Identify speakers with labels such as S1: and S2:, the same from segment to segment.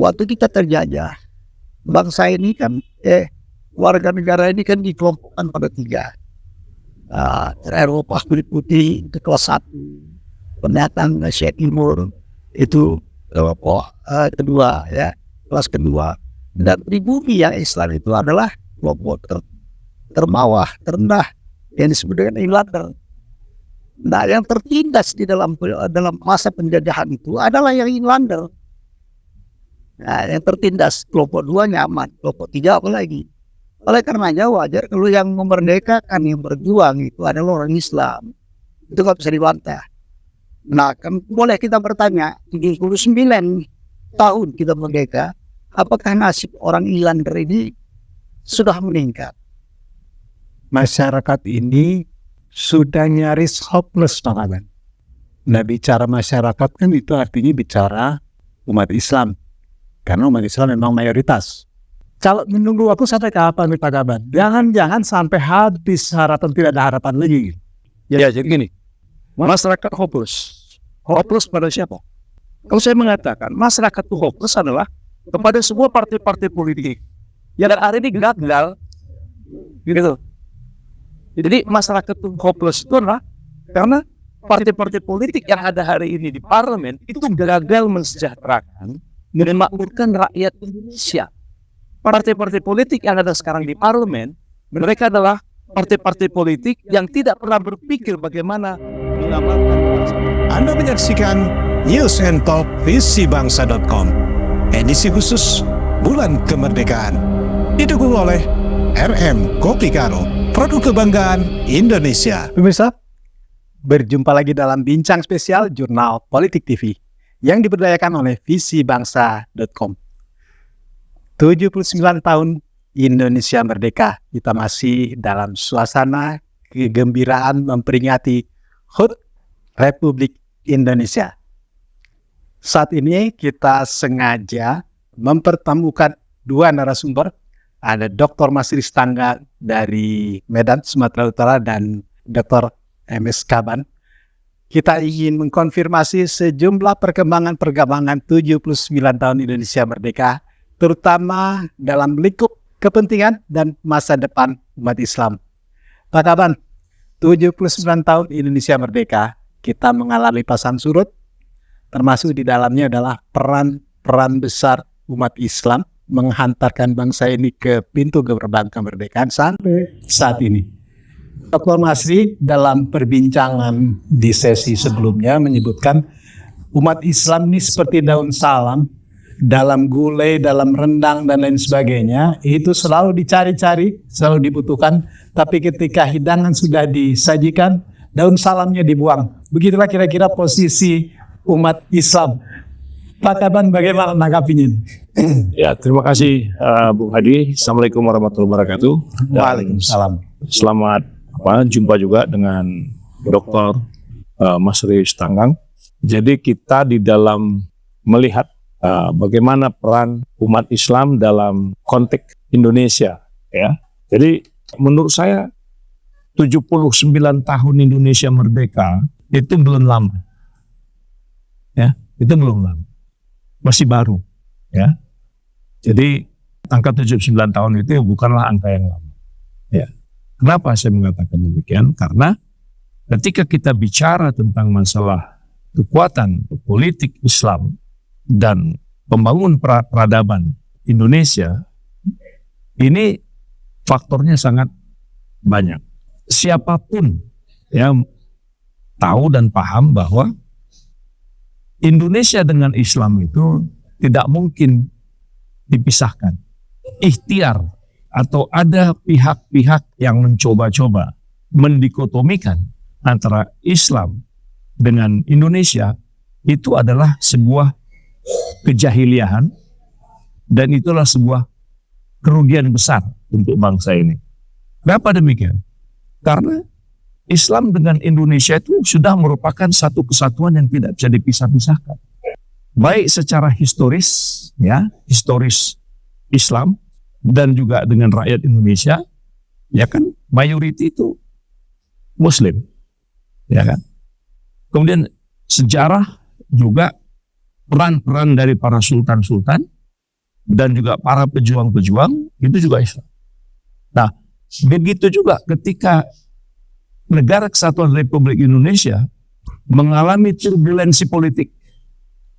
S1: waktu kita terjajah, bangsa ini kan, warga negara ini kan dikelompokkan pada 3. Eropa kulit putih itu kelas 1, pendatang Asia Timur itu kelompok kedua, ya, kelas kedua, dan pribumi yang Islam itu adalah kelompok terbawah, terendah, yang disebut dengan Inlander. Nah, yang tertindas di dalam masa penjajahan itu adalah yang Inlander. Nah, yang tertindas kelompok 2 nyaman, kelompok 3 apalagi. Oleh karenanya wajar kalau yang memerdekakan, yang berjuang itu adalah orang Islam. Itu nggak bisa dibantah. Nah, kan boleh kita bertanya, 79 tahun kita merdeka, apakah nasib orang Inlander ini sudah meningkat?
S2: Masyarakat ini sudah nyaris hopeless, Pak Kaban. Nah, bicara masyarakat kan itu artinya bicara umat Islam. Karena umat Islam memang mayoritas. Kalau menunggu waktu sampai kapan nih Pak Kaban? Jangan sampai habis harapan, tidak ada harapan lagi.
S3: Ya, jadi gini, masyarakat hopeless. Hopeless pada siapa? Kalau saya mengatakan masyarakat itu hopeless adalah kepada semua partai-partai politik yang hari ini gagal, gitu. Jadi masyarakat itu hopeless itu adalah karena partai-partai politik yang ada hari ini di parlemen itu gagal mensejahterakan dan memakmurkan rakyat Indonesia. Partai-partai politik yang ada sekarang di parlemen, mereka adalah partai-partai politik yang tidak pernah berpikir bagaimana mengamalkan.
S4: Anda menyaksikan News and Talk visibangsa.com, edisi khusus Bulan Kemerdekaan, didukung oleh RM Kopi Karo, produk kebanggaan Indonesia.
S2: Pemirsa, berjumpa lagi dalam bincang spesial Jurnal Politik TV yang diberdayakan oleh visibangsa.com. 79 tahun Indonesia merdeka, kita masih dalam suasana kegembiraan memperingati HUT Republik Indonesia. Saat ini kita sengaja mempertemukan 2 narasumber. Ada Dr. Masris Tangga dari Medan, Sumatera Utara, dan Dr. MS Kaban. Kita ingin mengkonfirmasi sejumlah perkembangan 79 tahun Indonesia merdeka, terutama dalam lingkup kepentingan dan masa depan umat Islam. Pak Kaban, 79 tahun Indonesia merdeka, kita mengalami pasang surut, termasuk di dalamnya adalah peran besar umat Islam menghantarkan bangsa ini ke pintu gerbang kemerdekaan sampai saat ini. Dr. Masri dalam perbincangan di sesi sebelumnya menyebutkan umat Islam ini seperti daun salam, dalam gulai, dalam rendang, dan lain sebagainya, itu selalu dicari-cari, selalu dibutuhkan, tapi ketika hidangan sudah disajikan, daun salamnya dibuang. Begitulah kira-kira posisi umat Islam. Pak Kaban, bagaimana menanggapinya?
S3: Ya, terima kasih Bung Hadi. Assalamualaikum warahmatullahi wabarakatuh.
S2: Waalaikumsalam.
S3: Selamat jumpa juga dengan Dr. Masris Tanggang. Jadi kita di dalam melihat bagaimana peran umat Islam dalam konteks Indonesia, ya. Jadi menurut saya 79 tahun Indonesia merdeka itu belum lama. Ya, itu belum lama. Masih baru, ya. Jadi angka 79 tahun itu bukanlah angka yang lama. Ya. Kenapa saya mengatakan demikian? Karena ketika kita bicara tentang masalah kekuatan politik Islam dan pembangun peradaban Indonesia, ini faktornya sangat banyak. Siapapun yang tahu dan paham bahwa Indonesia dengan Islam itu tidak mungkin dipisahkan. Ikhtiar atau ada pihak-pihak yang mencoba-coba mendikotomikan antara Islam dengan Indonesia, itu adalah sebuah kejahiliahan dan itulah sebuah kerugian besar untuk bangsa ini. Kenapa demikian? Karena Islam dengan Indonesia itu sudah merupakan satu kesatuan yang tidak bisa dipisah-pisahkan. Baik secara historis, ya, historis Islam dan juga dengan rakyat Indonesia, ya kan, mayoriti itu Muslim, ya kan. Kemudian sejarah juga peran-peran dari para sultan-sultan dan juga para pejuang-pejuang itu juga Islam. Nah, begitu juga ketika Negara Kesatuan Republik Indonesia mengalami turbulensi politik,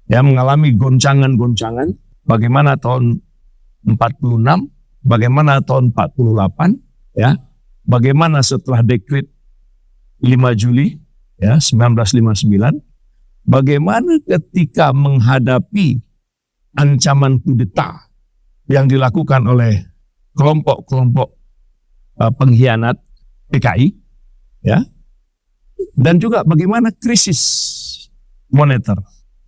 S3: ya, mengalami goncangan-goncangan, bagaimana tahun 46, bagaimana tahun 48, ya, bagaimana setelah dekret 5 Juli ya 1959, bagaimana ketika menghadapi ancaman kudeta yang dilakukan oleh kelompok-kelompok pengkhianat PKI, ya, dan juga bagaimana krisis moneter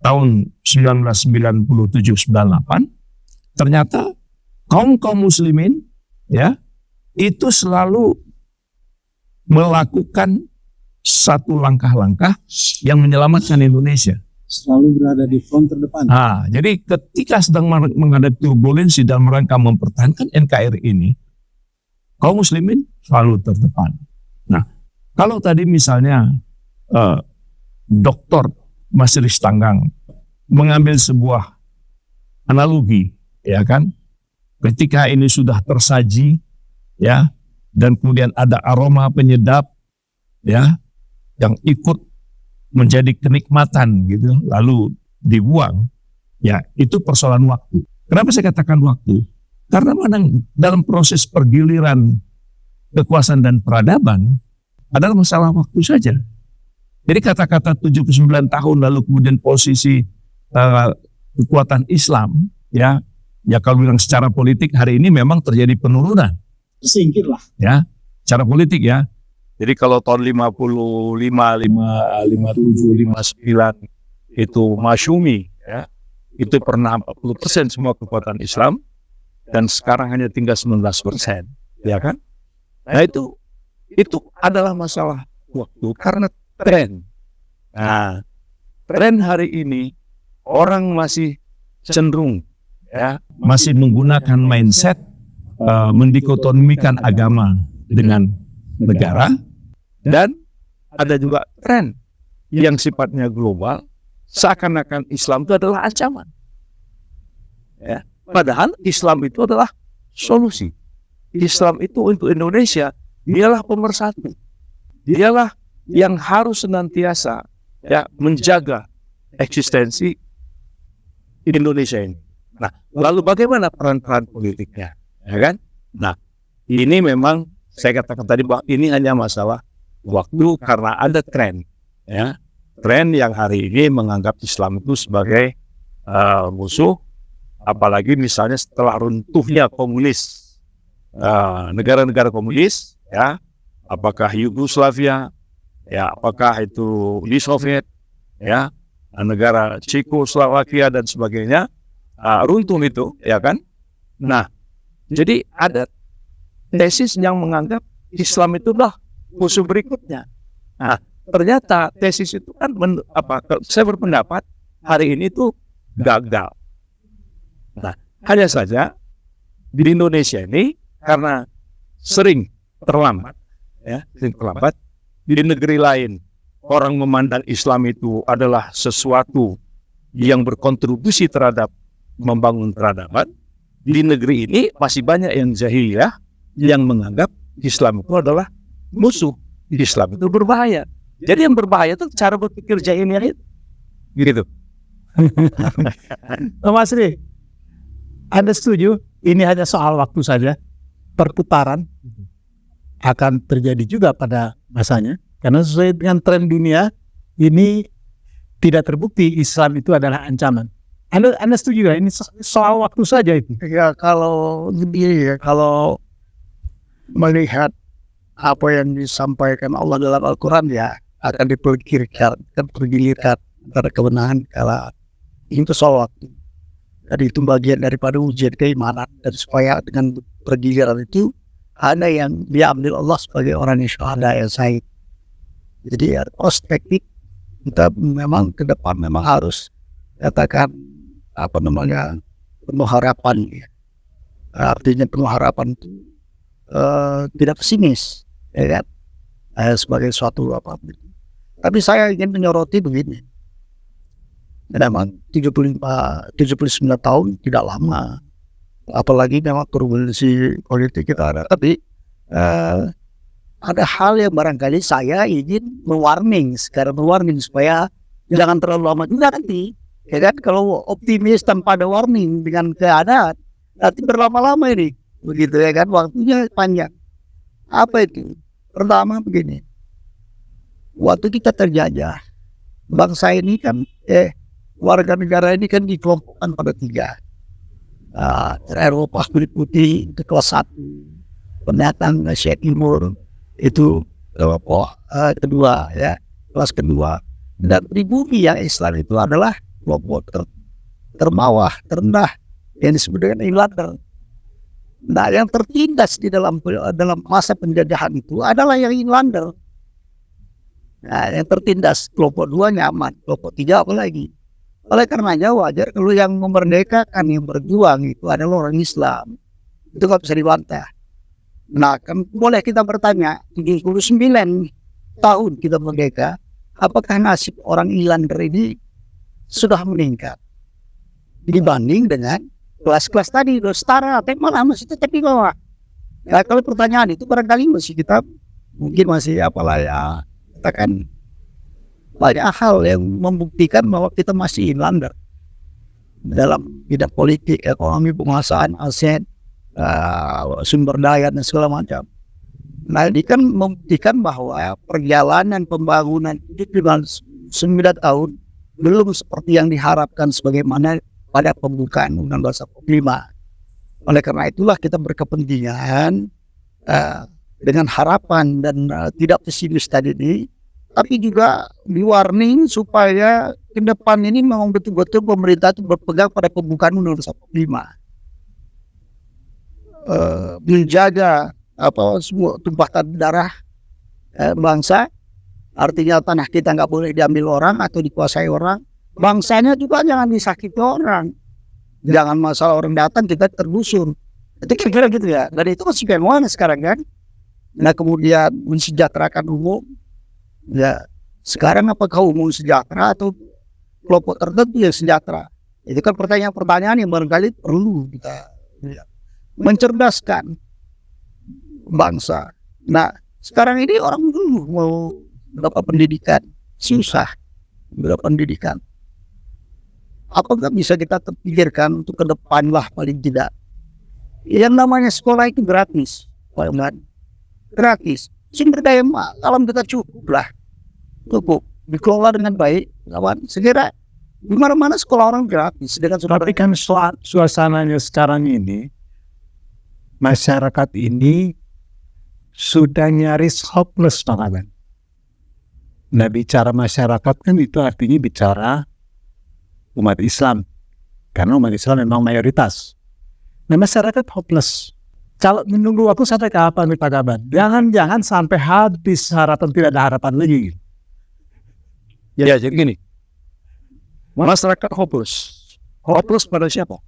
S3: tahun 1997-98, ternyata kaum muslimin, ya, itu selalu melakukan satu langkah-langkah yang menyelamatkan Indonesia.
S2: Selalu berada di front terdepan.
S3: Jadi ketika sedang menghadapi turbulensi dalam rangka mempertahankan NKRI ini, kaum muslimin selalu terdepan. Nah, kalau tadi misalnya Dr. Masiris Tanggang mengambil sebuah analogi, ya kan, ketika ini sudah tersaji, ya, dan kemudian ada aroma penyedap, ya, yang ikut menjadi kenikmatan gitu, lalu dibuang, ya, itu persoalan waktu. Kenapa saya katakan waktu? Karena dalam proses pergiliran kekuasaan dan peradaban adalah masalah waktu saja. Jadi kata-kata 79 tahun lalu kemudian posisi kekuatan Islam, ya kalau bilang secara politik hari ini memang terjadi penurunan.
S2: Singkir lah.
S3: Ya, secara politik ya. Jadi kalau tahun 55, 57, 59 itu Masyumi, ya, itu pernah 40% semua kekuatan Islam, dan sekarang hanya tinggal 19%, ya kan? Nah itu adalah masalah waktu karena tren. Nah, tren hari ini orang masih cenderung, ya, masih menggunakan mindset mendikotomikan agama dengan negara, dan ada juga tren yang sifatnya global, seakan-akan Islam itu adalah ancaman. Ya, padahal Islam itu adalah solusi. Islam itu untuk Indonesia, dialah pemersatu. Dialah yang harus senantiasa, ya, menjaga eksistensi Indonesia ini. Nah, lalu bagaimana peran-peran politiknya, ya kan? Nah, ini memang saya katakan tadi bahwa ini hanya masalah waktu karena ada tren, ya, tren yang hari ini menganggap Islam itu sebagai musuh, apalagi misalnya setelah runtuhnya komunis, negara-negara komunis, ya, apakah Yugoslavia, ya, apakah itu Uni Soviet, ya, negara Cekoslowakia dan sebagainya, runtuh itu, ya kan? Nah, jadi ada tesis yang menganggap Islam itu adalah musuh berikutnya. Nah, ternyata tesis itu kan saya berpendapat hari ini tuh gagal. Nah, hanya saja di Indonesia ini karena sering terlambat, ya, di negeri lain orang memandang Islam itu adalah sesuatu yang berkontribusi terhadap membangun peradaban. Di negeri ini masih banyak yang jahiliyah yang menganggap Islam itu adalah musuh. Islam itu berbahaya. Jadi yang berbahaya itu cara berpikir jahiliyah itu. Gitu.
S2: Mas Ri, Anda setuju? Ini hanya soal waktu saja. Perputaran akan terjadi juga pada masanya. Karena sesuai dengan tren dunia, ini tidak terbukti Islam itu adalah ancaman. Anda setuju gak? Ini soal waktu saja itu.
S1: Ya kalau melihat apa yang disampaikan Allah dalam Al-Quran, ya akan dipergilirkan antara kebenaran kala itu soal waktu. Jadi itu bagian daripada ujian keimanan, dan supaya dengan pergiliran itu ada yang diambil Allah sebagai orang yang syuhada yang sahih. Jadi ya, perspektif kita memang ke depan memang harus katakan penuh harapan, ya. Artinya penuh harapan itu tidak pesimis, ya kan? Sebagai suatu tapi saya ingin menyoroti begini. Memang 79 tahun tidak lama, apalagi memang turbulensi politik kita ada. Tapi ada hal yang barangkali saya ingin mewarning supaya jangan terlalu lama juga nanti. Ya kan, kalau optimis tanpa ada warning dengan keadaan, nanti berlama-lama ini, begitu ya kan, waktunya panjang. Apa itu? Pertama begini, waktu kita terjajah, bangsa ini kan, warga negara ini kan dikelompokkan pada 3. Eropa kulit putih itu kelas 1, pendatang Asia Timur itu kedua, ya, kelas kedua, dan pribumi yang Islam itu adalah kelompok terbawah, terendah, yang disebut dengan Inlander. Nah, yang tertindas di dalam masa penjajahan itu adalah yang Inlander. Nah, yang tertindas kelompok 2 nyaman, kelompok 3 apalagi. Oleh karenanya wajar kalau yang memerdekakan, yang berjuang itu adalah orang Islam. Itu nggak bisa dibantah. Nah, kan boleh kita bertanya, 79 tahun kita merdeka, apakah nasib orang Inlander ini sudah meningkat dibanding dengan kelas-kelas tadi? Udah setara, tapi malah masih tetap di bawah. Nah, kalau pertanyaan itu barangkali kita mungkin masih apalah ya, katakan banyak hal yang membuktikan bahwa kita masih inlander dalam bidang politik, ekonomi, penguasaan aset, sumber daya dan segala macam. Nah, ini kan membuktikan bahwa perjalanan pembangunan itu 9 tahun belum seperti yang diharapkan sebagaimana pada pembukaan Undang-Undang 45. Oleh karena itulah kita berkepentingan dengan harapan dan tidak pesimis tadi ini, tapi juga di warning supaya ke depan ini memang betul-betul pemerintah itu berpegang pada pembukaan Undang-Undang 45. Menjaga semua tumpah darah bangsa. Artinya tanah kita nggak boleh diambil orang atau dikuasai orang. Bangsanya juga jangan disakiti orang. Jangan masalah orang datang kita tergusur. Itu kira-kira gitu ya. Dan itu masih bagaimana sekarang kan. Nah, kemudian mensejahterakan umum. Ya, sekarang apakah umum sejahtera atau kelompok tertentu yang sejahtera? Itu kan pertanyaan-pertanyaan yang barangkali perlu kita mencerdaskan bangsa. Nah, sekarang ini orang dulu mau berapa pendidikan, susah berapa pendidikan. Apakah bisa kita terpikirkan untuk ke depan lah paling tidak? Yang namanya sekolah itu gratis, Pak Iman. Gratis. Sumber daya alam kita cukup lah. Cukup. Dikelola dengan baik, kawan. Segera di mana-mana sekolah orang gratis.
S2: Tapi kan suasananya sekarang ini, masyarakat ini sudah nyaris hopeless, Pak Iman. Nah, bicara masyarakat kan itu artinya bicara umat Islam. Karena umat Islam memang mayoritas. Nah, masyarakat hopeless. Kalau menunggu waktu sampai kapan Pak Gaban? Jangan-jangan sampai habis harapan, tidak ada harapan lagi.
S3: Ya, jadi gini. Masyarakat hopeless. Hopeless pada siapa?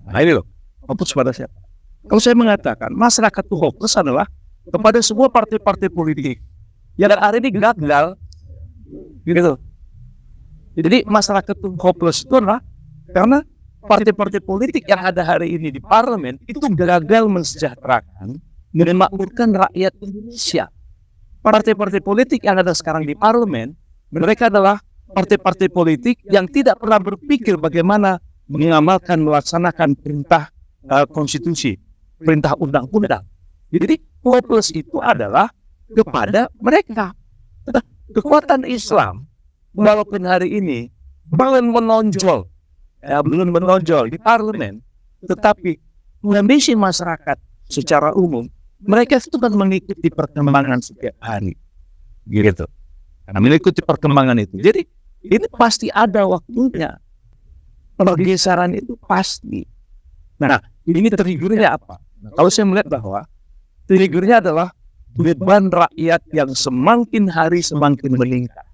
S3: Nah, ini loh. Hopeless pada siapa? Kalau saya mengatakan masyarakat itu hopeless adalah kepada semua partai-partai politik yang hari ini gagal, gitu. Jadi masyarakat itu hopeless itu adalah karena partai-partai politik yang ada hari ini di parlemen itu gagal mensejahterakan dan memakmurkan rakyat Indonesia. Partai-partai politik yang ada sekarang di parlemen, mereka adalah partai-partai politik yang tidak pernah berpikir bagaimana mengamalkan, melaksanakan perintah konstitusi, perintah undang-undang. Jadi hopeless itu adalah kepada mereka. Kekuatan Islam walaupun hari ini belum menonjol di parlemen, tetapi kondisi masyarakat secara umum mereka itu kan mengikuti perkembangan setiap hari, gitu. Karena mengikuti perkembangan itu, jadi ini pasti ada waktunya. Pergeseran itu pasti. Nah, ini triggernya apa? Nah, kalau saya melihat bahwa triggernya adalah beban rakyat yang semakin hari semakin meningkat,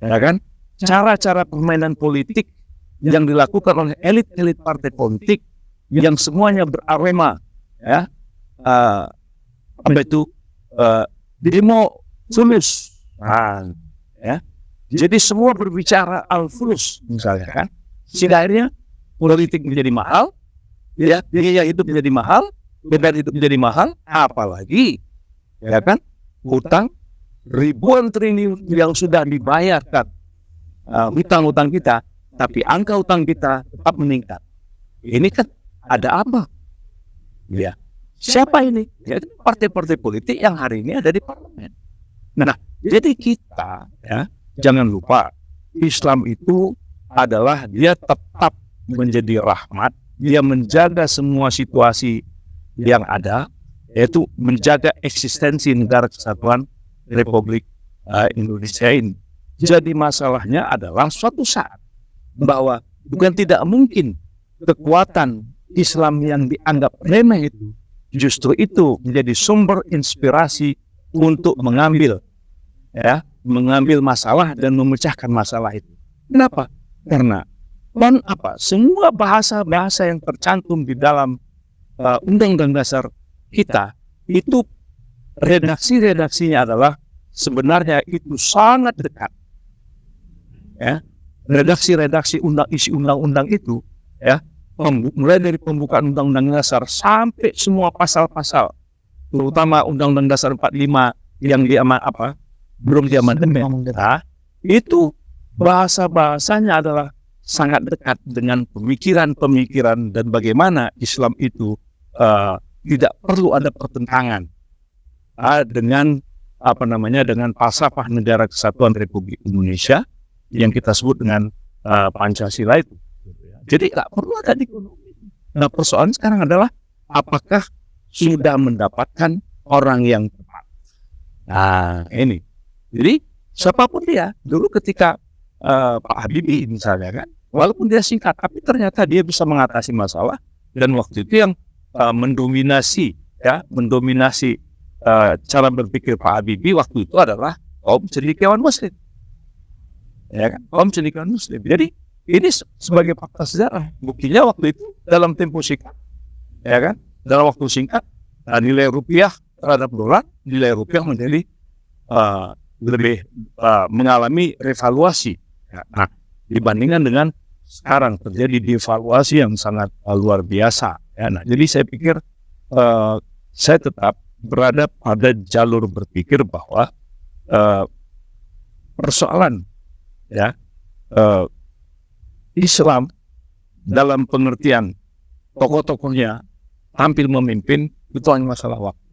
S3: ya kan? Cara-cara permainan politik yang dilakukan oleh elit-elit partai politik yang semuanya berarema, ya, demo fulus, ya. Jadi semua berbicara al-fulus, misalnya kan, sehingga akhirnya politik menjadi mahal, ya biaya hidup menjadi mahal, beban hidup menjadi mahal, apalagi ya kan hutang ribuan triliun yang sudah dibayarkan, hutang-hutang kita, tapi angka hutang kita tetap meningkat. Ini kan ada apa? Ya, siapa ini? Ya, partai-partai politik yang hari ini ada di parlemen. Nah, jadi kita ya jangan lupa Islam itu adalah dia tetap menjadi rahmat, dia menjaga semua situasi yang ada, yaitu menjaga eksistensi negara kesatuan Republik Indonesia ini. Jadi masalahnya adalah suatu saat bahwa bukan tidak mungkin kekuatan Islam yang dianggap remeh itu justru itu menjadi sumber inspirasi untuk mengambil masalah dan memecahkan masalah itu. Kenapa? Karena semua bahasa-bahasa yang tercantum di dalam Undang-Undang Dasar kita itu redaksi-redaksinya adalah sebenarnya itu sangat dekat. Ya, redaksi-redaksi isi undang-undang itu ya, mulai dari pembukaan Undang-Undang Dasar sampai semua pasal-pasal, terutama Undang-Undang Dasar 45 yang belum diamandemen, itu bahasa-bahasanya adalah sangat dekat dengan pemikiran-pemikiran dan bagaimana Islam itu tidak perlu ada pertentangan dengan dengan falsafah negara kesatuan Republik Indonesia yang kita sebut dengan Pancasila itu. Jadi nggak perlu ada dikotomi. Nah, persoalan sekarang adalah apakah sudah mendapatkan orang yang tepat. Nah, ini. Jadi siapapun dia, dulu ketika Pak Habibie misalnya kan, walaupun dia singkat, tapi ternyata dia bisa mengatasi masalah, dan waktu itu yang mendominasi cara berpikir Pak Habibie waktu itu adalah kaum cendekiawan Muslim. Ya kan, kaum cendekiawan Muslim. Jadi ini sebagai fakta sejarah. Buktinya waktu itu dalam tempo singkat, ya kan, dalam waktu singkat, nilai rupiah terhadap dolar, nilai rupiah menjadi lebih mengalami revaluasi. Ya, nah, dibandingkan dengan sekarang terjadi devaluasi yang sangat luar biasa. Ya, nah, jadi saya pikir saya tetap berada pada jalur berpikir bahwa persoalan Islam dalam pengertian tokoh-tokohnya tampil memimpin itu hanya masalah waktu.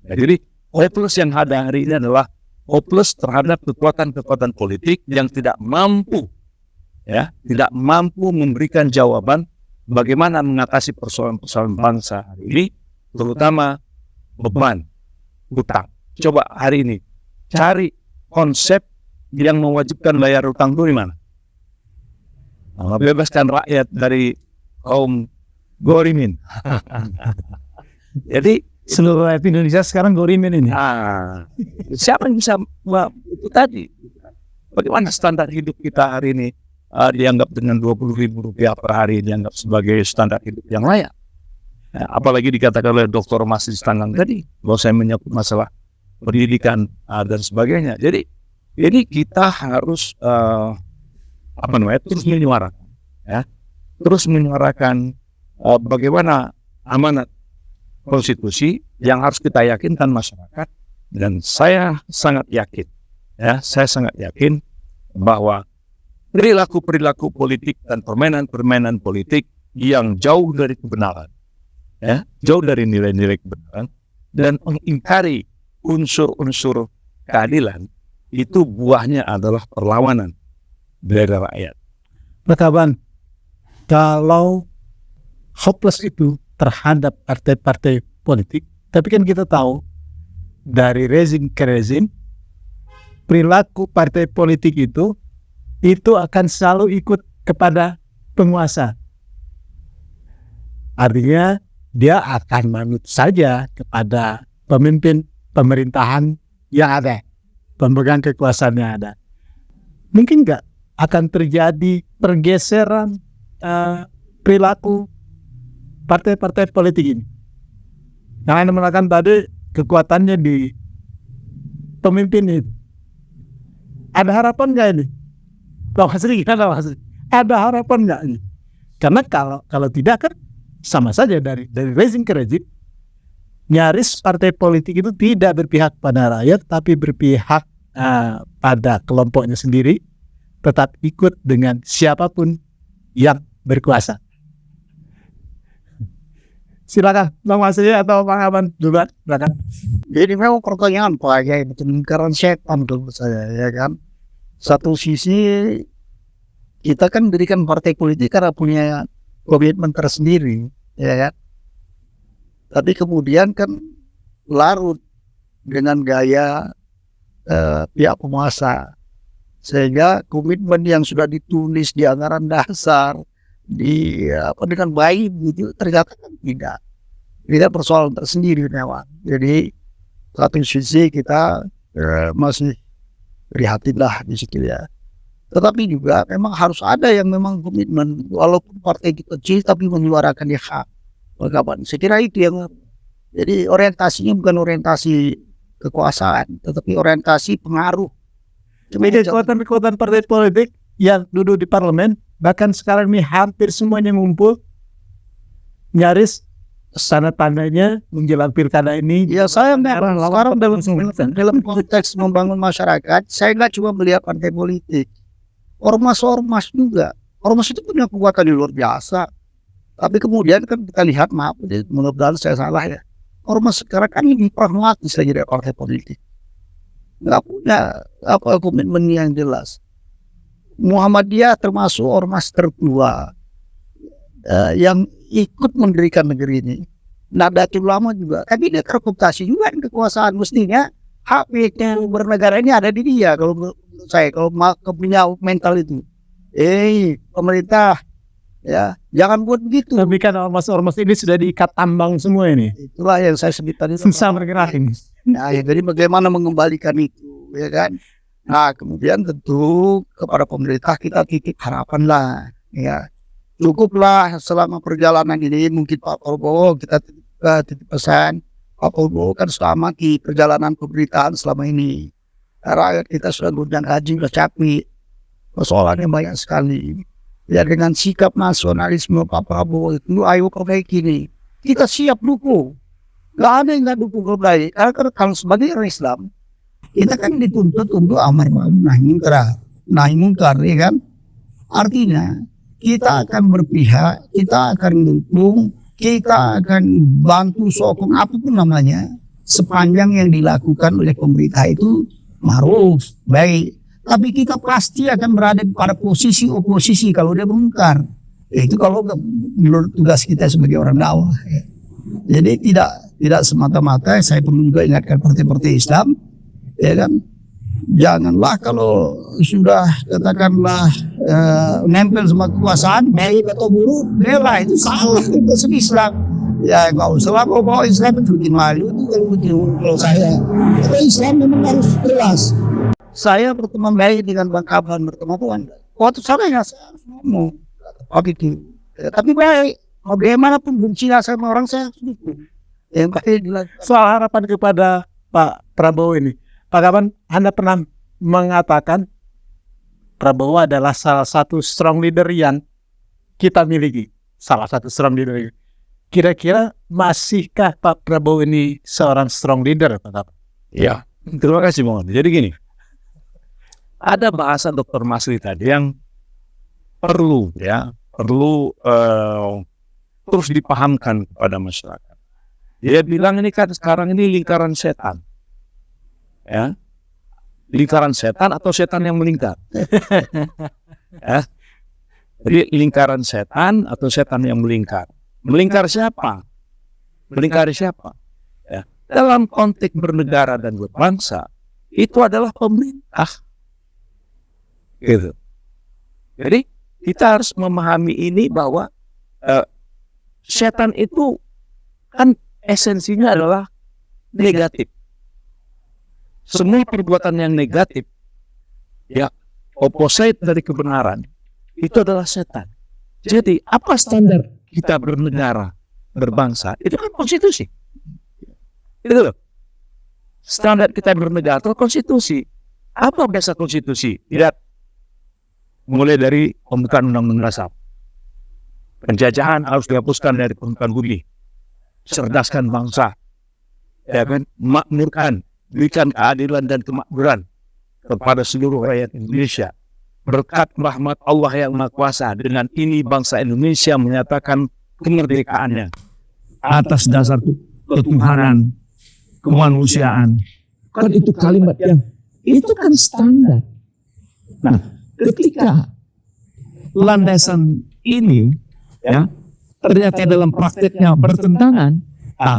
S3: Ya, jadi hopeless yang ada hari ini adalah hopeless terhadap kekuatan-kekuatan politik yang tidak mampu memberikan jawaban bagaimana mengatasi persoalan-persoalan bangsa hari ini, terutama beban hutang. Coba hari ini cari konsep yang mewajibkan bayar hutang itu di mana? Bebaskan rakyat dari kaum gorimin. Jadi
S2: Seluruh rakyat Indonesia sekarang gorimin ini.
S3: Siapa yang bisa itu tadi? Bagaimana standar hidup kita hari ini dianggap dengan Rp20.000 per hari dianggap sebagai standar hidup yang layak? Apalagi dikatakan oleh Dr. Masih Tanggang tadi bahwa saya menyebut masalah pendidikan dan sebagainya. Jadi ini kita harus terus menyuarakan bagaimana amanat konstitusi yang harus kita yakinkan masyarakat, dan saya sangat yakin bahwa perilaku politik dan permainan politik yang jauh dari kebenaran, jauh dari nilai-nilai kebenaran dan mengingkari unsur-unsur keadilan, itu buahnya adalah perlawanan dari rakyat.
S2: Pak Kaban, kalau hopeless itu terhadap partai-partai politik, tapi kan kita tahu dari rezim ke rezim perilaku partai politik itu akan selalu ikut kepada penguasa. Artinya dia akan manut saja kepada pemimpin pemerintahan yang ada, pemegang kekuasaan yang ada. Mungkin nggak akan terjadi pergeseran perilaku partai-partai politik ini? Yang Anda mengatakan tadi kekuatannya di pemimpin itu. Ada harapan nggak ini? Ada harapan nggak ini? Karena kalau tidak kan sama saja dari rezim ke rezim. Nyaris partai politik itu tidak berpihak pada rakyat, tapi berpihak pada kelompoknya sendiri, tetap ikut dengan siapapun yang berkuasa. Silakan Bang Masri atau Bang Aman duluan. Silakan.
S1: Jadi memang pertanyaan Pak ya, itu lingkaran setan menurut saya ya kan. Satu sisi kita kan dirikan partai politik karena punya komitmen tersendiri ya kan. Tapi kemudian kan larut dengan gaya pihak penguasa, sehingga komitmen yang sudah ditulis di anggaran dasar dengan baik gitu ternyata kan tidak persoalan tersendiri memang. Jadi satu sisi kita masih prihatin lah di situ ya. Tetapi juga memang harus ada yang memang komitmen walaupun partai kecil tapi menyuarakan hak. Kapan? Saya kira itu yang jadi orientasinya bukan orientasi kekuasaan, tetapi orientasi pengaruh.
S2: Kekuatan partai politik yang duduk di parlemen, bahkan sekarang ini hampir semuanya ngumpul, nyaris tanda-tandanya menjelang pilkada ini.
S1: Ya saya sekarang dalam konteks membangun masyarakat, saya nggak cuma melihat partai politik, ormas-ormas juga. Ormas itu punya kekuatan yang luar biasa. Tapi kemudian kan kita lihat, maaf, mudah-mudahan saya salah ya, ormas sekarang kan lebih pragmatis lagi dari partai politik. Nggak punya komitmen yang jelas. Muhammadiyah termasuk ormas tertua yang ikut mendirikan negeri ini. Nahdlatul Ulama juga, tapi dia terkooptasi juga kekuasaan. Mestinya hak bernegara ini ada di dia. Kalau menurut saya, kalau punya mental itu, pemerintah ya jangan buat begitu.
S2: Tapi kan ormas-ormas ini sudah diikat tambang semua ini.
S1: Itulah yang saya sebut tadi.
S2: Susah bergerak ini.
S1: Nah, jadi bagaimana mengembalikan itu, ya kan? Nah, kemudian tentu kepada pemerintah kita titip harapan lah, ya. Cukuplah selama perjalanan ini, mungkin Pak Prabowo kita titip pesan. Pak Prabowo kan selama di perjalanan pemerintahan selama ini, rakyat kita sudah gunjang haji, sudah capek, persoalannya banyak sekali. Ya dengan sikap nasionalisme Pak Prabowo itu, ayo perbaiki ini. Kita siap dukung. Gak ada yang gak dukung perbaiki. Karena kalau sebagai orang Islam, kita kan dituntut untuk amar ma'ruf nahi munkar, ya kan? Artinya kita akan berpihak, kita akan dukung, kita akan bantu sokong apapun namanya, sepanjang yang dilakukan oleh pemerintah itu ma'ruf, baik. Tapi kita pasti akan berada pada posisi oposisi kalau dia mengungkar. Itu kalau menurut tugas kita sebagai orang dakwah. Ya. Jadi tidak semata-mata, saya perlu juga ingatkan partai-partai Islam, ya kan? Janganlah kalau sudah katakanlah nempel sama kekuasaan, baik atau buruk, bela itu salah itu Islam. Ya nggak usah lah kalau Islam itu bikin malu itu kalau saya. Tapi Islam memang harus jelas. Saya berteman baik dengan Bang Kaban, bertemu Tuhan. Waktu sana ya saya harus ngomong. Gitu. Tapi baik, bagaimanapun benci sama orang saya harus dukung. Yang pasti
S2: soal harapan kepada Pak Prabowo ini, Pak Kaban, Anda pernah mengatakan Prabowo adalah salah satu strong leader yang kita miliki. Salah satu strong leader. Kira-kira masihkah Pak Prabowo ini seorang strong leader, Pak Kaban?
S3: Ya, terima kasih Bang. Jadi gini, ada bahasa Dr. Masri tadi yang perlu terus dipahamkan kepada masyarakat. Dia bilang ini kan sekarang ini lingkaran setan, ya, lingkaran setan atau setan yang melingkar. Ya. Jadi lingkaran setan atau setan yang melingkar. Melingkar siapa? Melingkari siapa? Ya. Dalam konteks bernegara dan berbangsa itu adalah pemerintah. Gitu. Jadi kita harus memahami ini bahwa setan itu kan esensinya adalah negatif. Semua perbuatan yang negatif, ya, opposite dari kebenaran, itu adalah setan. Jadi apa standar kita bernegara, berbangsa? Itu kan konstitusi. Itu loh. Standar kita bernegara itu konstitusi. Apa dasar konstitusi? Lihat. Mulai dari pembukaan undang-undang dasar. Penjajahan harus dihapuskan dari permukaan bumi. Cerdaskan bangsa, ya kan? Makmurkan, berikan keadilan dan kemakmuran kepada seluruh rakyat Indonesia. Berkat rahmat Allah yang Maha Kuasa, dengan ini bangsa Indonesia menyatakan kemerdekaannya atas dasar ketuhanan, kemanusiaan. Kan itu kalimat yang itu kan standar. Nah, ketika landasan ini ya ternyata dalam prakteknya bertentangan,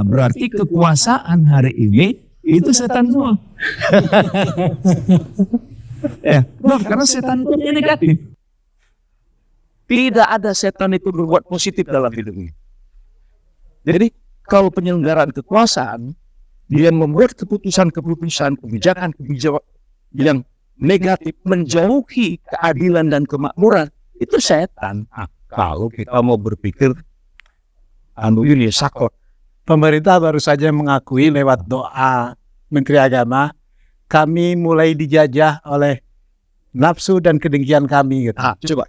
S3: berarti kekuasaan hari ini itu setan semua. Ya, karena setan itu negatif. Tidak ada setan itu berbuat positif dalam hidup ini. Jadi kalau penyelenggaraan kekuasaan dia membuat keputusan-keputusan, kebijakan-kebijakan yang negatif, menjauhi keadilan dan kemakmuran, itu setan. Kalau kita mau berpikir ini sakot.
S2: Pemerintah baru saja mengakui lewat doa Menteri Agama, kami mulai dijajah oleh nafsu dan kedengkian kami. Gitu.
S3: Coba.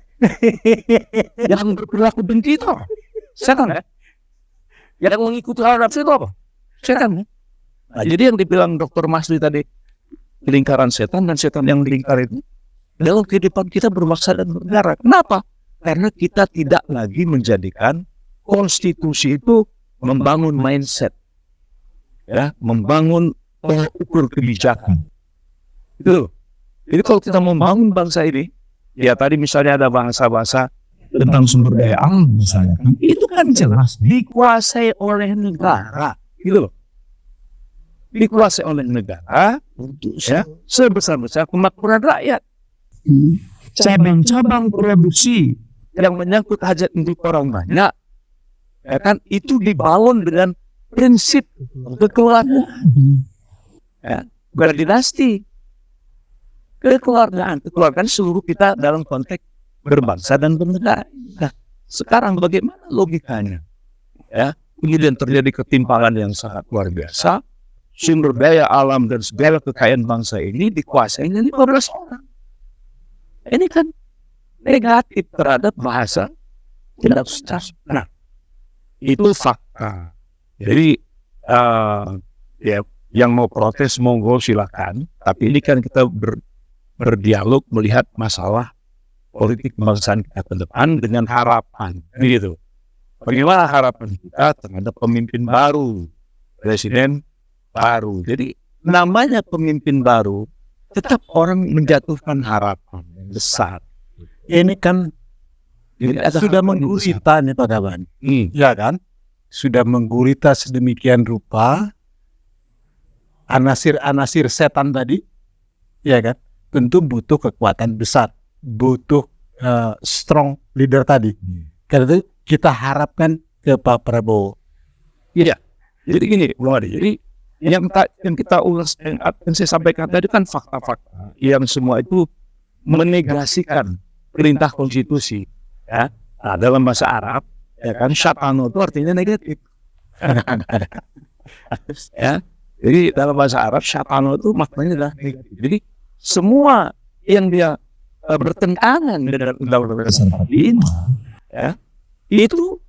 S3: Yang berperilaku dengki itu apa? Setan ya? Yang mengikuti hal nafsu itu apa? Setan ya? Nah, jadi yang dibilang Dr. Masli tadi, lingkaran setan dan setan yang lingkar itu dalam kehidupan kita bermaksud dan bernegara. Kenapa? Karena kita tidak lagi menjadikan konstitusi itu membangun mindset, ya, membangun ukur kebijakan. Itu. Jadi kalau kita membangun bangsa ini, ya tadi misalnya ada bahasa-bahasa tentang sumber daya alam misalnya, itu kan jelas dikuasai oleh negara, gitu loh. Dikuasai oleh negara untuk ya sebesar-besar kemakmuran rakyat. Cabang-cabang produksi yang menyangkut hajat hidup orang banyak, ya kan, itu dibangun dengan prinsip kekeluargaan, ya, berdinasti, kekeluargaan seluruh kita dalam konteks berbangsa dan bernegara. Nah, sekarang bagaimana logikanya? Ya, kemudian terjadi ketimpangan yang sangat luar biasa. Sumber daya alam dan segala kekayaan bangsa ini dikuasai oleh 15 orang. Ini kan negatif terhadap bahasa tidak susah. Nah, itu fakta. Jadi ya yang mau protes monggo silakan. Tapi ini kan kita berdialog melihat masalah politik kebangsaan kita ke depan dengan harapan, gitu. Bagaimana harapan kita terhadap pemimpin baru, presiden baru. Jadi namanya pemimpin baru, tetap orang menjatuhkan harapan yang besar.
S2: Ini kan sudah menggurita nih Pak Kaban, ya kan? Sudah menggurita sedemikian rupa anasir-anasir setan tadi, ya kan? Tentu butuh kekuatan besar, butuh strong leader tadi. Karena itu kita harapkan ke Pak Prabowo.
S3: Iya. Jadi gini, Bung Adi. Jadi yang kita ulas, yang saya sampaikan tadi kan fakta-fakta yang semua itu menegasikan perintah konstitusi, ya. Nah, dalam bahasa Arab, ya kan, syatano itu artinya negatif. Ya. Jadi dalam bahasa Arab syatano itu maknanya adalah negatif. Jadi semua yang dia bertentangan dengan undang-undang dasar 45, ya, itu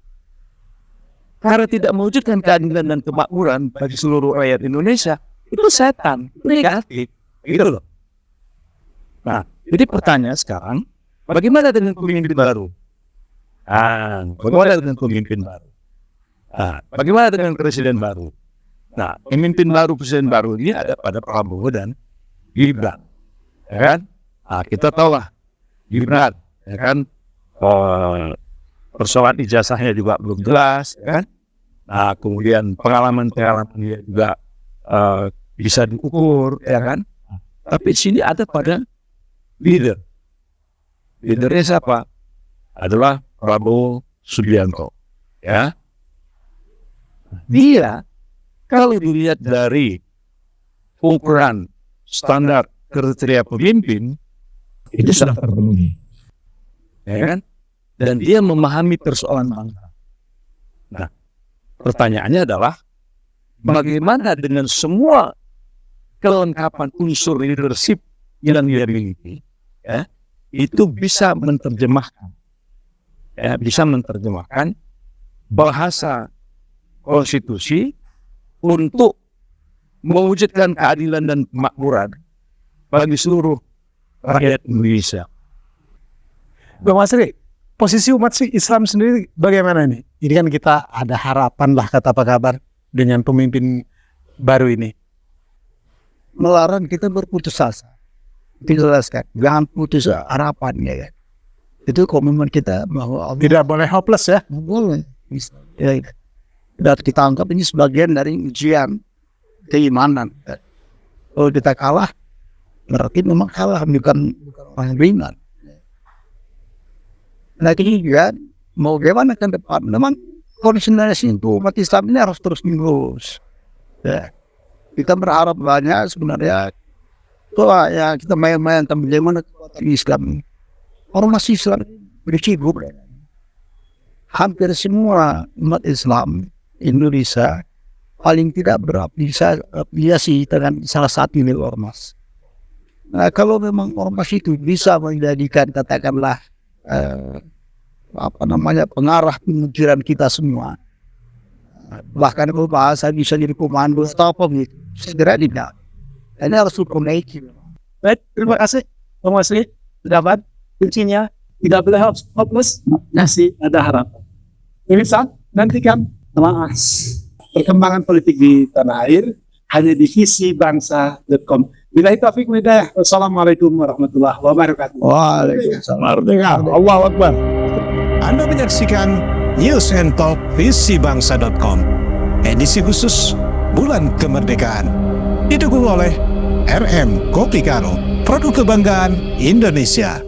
S3: karena tidak mewujudkan keadilan dan kemakmuran bagi seluruh rakyat Indonesia, itu setan, negatif, gitu loh. Nah, jadi pertanyaan sekarang, bagaimana dengan pemimpin baru? Bagaimana dengan pemimpin baru? Bagaimana dengan presiden baru? Nah, pemimpin baru, presiden baru ini ada pada Prabowo dan Gibran, ya kan? Kita tahulah Gibran, ya kan? Persoalan ijazahnya juga belum jelas, ya kan? Nah, kemudian pengalaman dia juga bisa diukur, ya kan? Tapi di sini ada pada leader. Leadernya siapa? Adalah Prabowo Subianto, ya. Dia kalau dilihat dari ukuran standar kriteria pemimpin itu sudah terpenuhi, ya kan? Dan dia memahami persoalan bangsa. Nah, pertanyaannya adalah bagaimana dengan semua kelengkapan unsur leadership yang dia miliki, ya, itu bisa menerjemahkan bisa menerjemahkan bahasa konstitusi untuk mewujudkan keadilan dan kemakmuran bagi seluruh rakyat Indonesia.
S2: Bang Masri, posisi umat Islam sendiri bagaimana nih? Ini kan kita ada harapan lah, kata apa kabar dengan pemimpin baru ini.
S1: Melarang kita berputus asa. Dijelaskan, jangan putus harapan ya. Itu komitmen kita bahwa Allah
S2: Tidak boleh hopeless ya.
S1: boleh. Ya, dan kita anggap ini sebagian dari ujian keimanan. Kalau kita kalah, berarti memang kalah, bukan orang ringan. Nah ini juga mau bagaimana ke depan, memang konsentrasi itu umat Islam ini harus terus menerus. Ya. Kita berharap banyak sebenarnya. Kalau ya kita main-main tentang bagaimana kekuatan Islam. Orang masih Islam bersibuk. Hampir semua umat Islam Indonesia paling tidak berafiliasi dengan salah satu nilai ormas. Nah, kalau memang ormas itu bisa menjadikan katakanlah pengarah pemikiran kita semua, bahkan kalau bahasa bisa jadi komando atau apa gitu, segera tidak. Ini harus diperbaiki.
S2: Baik, terima kasih Bang Masri. Dapat kuncinya, tidak boleh hopeless, masih ada harapan. Pemirsa, nantikan perkembangan politik di tanah air hanya di visibangsa.com. Billahi taufiq wal hidayah. Wassalamualaikum warahmatullahi wabarakatuh.
S1: Waalaikumsalam.
S3: Allahu Akbar.
S4: Anda menyaksikan News and Talk visibangsa.com, edisi khusus Bulan Kemerdekaan, didukung oleh RM Kopi Karo, produk kebanggaan Indonesia.